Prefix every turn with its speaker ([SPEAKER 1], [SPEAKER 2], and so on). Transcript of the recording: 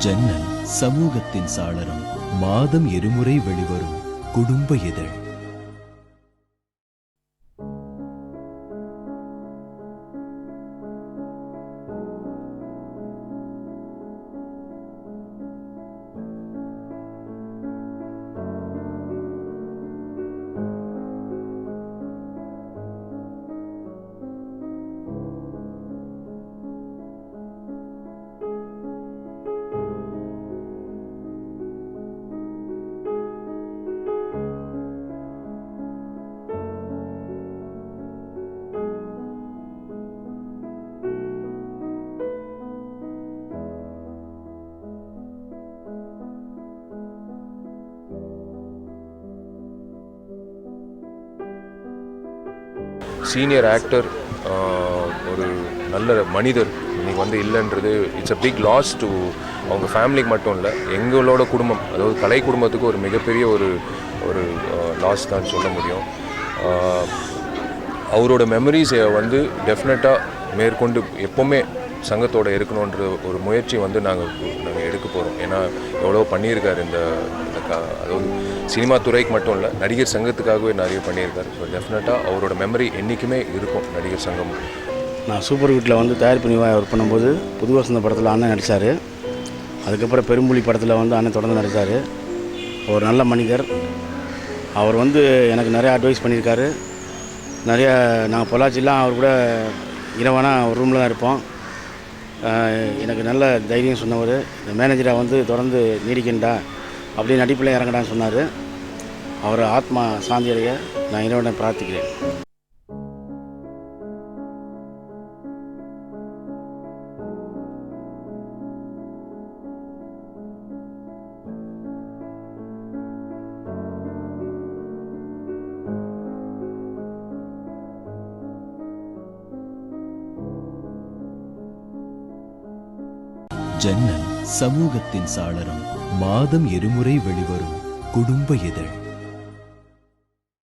[SPEAKER 1] ஜன்னல் சமூகத்தின் சாளரம். மாதம் இருமுறை வெளிவரும் குடும்ப இதழ்.
[SPEAKER 2] சீனியர் ஆக்டர், ஒரு நல்ல மனிதர் இன்னைக்கு இல்லைன்றது it's a big loss to அவங்க ஃபேமிலிக்கு மட்டும் இல்லை, எங்களோட குடும்பம், அதாவது கலை குடும்பத்துக்கு ஒரு மிகப்பெரிய ஒரு லாஸ் தான் சொல்ல முடியும். அவரோட மெமரிஸை டெஃபினட்டாக மேற்கொண்டு எப்போவுமே சங்கத்தோடு இருக்கணுன்ற ஒரு முயற்சி நாங்கள் எடுக்க போகிறோம். ஏன்னா எவ்வளோ பண்ணியிருக்காரு இந்த அதாவது சினிமா துறைக்கு மட்டும் இல்லை, நடிகர் சங்கத்துக்காகவே நிறைய பண்ணியிருக்காரு. ஸோ டெஃபினட்டாக அவரோட மெமரி என்றைக்குமே இருக்கும் நடிகர் சங்கம்.
[SPEAKER 3] நான் சூப்பர் வீட்டில் தயாரிப்பு நிர்வாகம் ஒர்க் பண்ணும்போது புது வசந்த படத்தில் அண்ணன் நடித்தார். அதுக்கப்புறம் பெரும்புலி படத்தில் அண்ணன் தொடர்ந்து நடித்தார். ஒரு நல்ல மனிதர். அவர் எனக்கு நிறையா அட்வைஸ் பண்ணியிருக்காரு. நிறையா நாங்கள் பொள்ளாச்சிலாம் அவர் கூட இரவானா ஒரு ரூமில் தான் இருப்போம். எனக்கு நல்ல தைரியம் சொன்னவர். மேனேஜராக தொடர்ந்து நீடிக்கின்றா, அப்படியே நடிப்பில் இறங்கடான்னு சொன்னார். அவர் ஆத்மா சாந்தி அடைய நான் இறைவனை பிரார்த்திக்கிறேன்.
[SPEAKER 1] ஜன்னல் சமூகத்தின் சாளரம். மாதம் இருமுறை வெளிவரும் குடும்ப இதழ்.